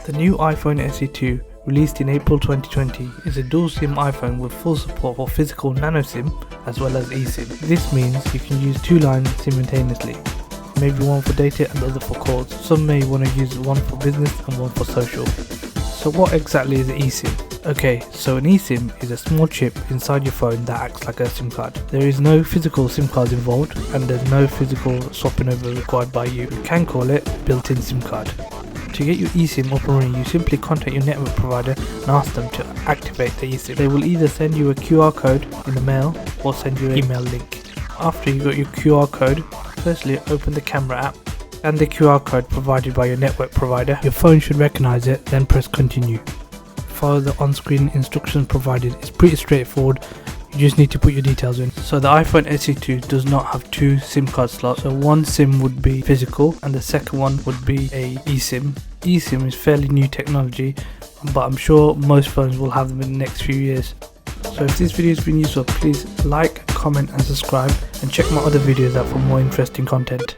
The new iPhone SE2, released in April 2020, is a dual SIM iPhone with full support for physical nano SIM as well as eSIM. This means you can use two lines simultaneously, maybe one for data and the other for calls. Some may want to use one for business and one for social. So what exactly is an eSIM? Okay, so an eSIM is a small chip inside your phone that acts like a SIM card. There is no physical SIM cards involved and there's no physical swapping over required by you. You can call it built-in SIM card. To get your eSIM up and running, you simply contact your network provider and ask them to activate the eSIM. They will either send you a QR code in the mail or send you an email link. After you got your QR code, firstly open the camera app and the QR code provided by your network provider. Your phone should recognize it, then press continue. Follow the on-screen instructions provided. It's pretty straightforward. You just need to put your details in. So the iPhone SE2 does not have two SIM card slots. So one SIM would be physical and the second one would be a eSIM. eSIM is fairly new technology, but I'm sure most phones will have them in the next few years. So if this video has been useful, please like, comment and subscribe, and check my other videos out for more interesting content.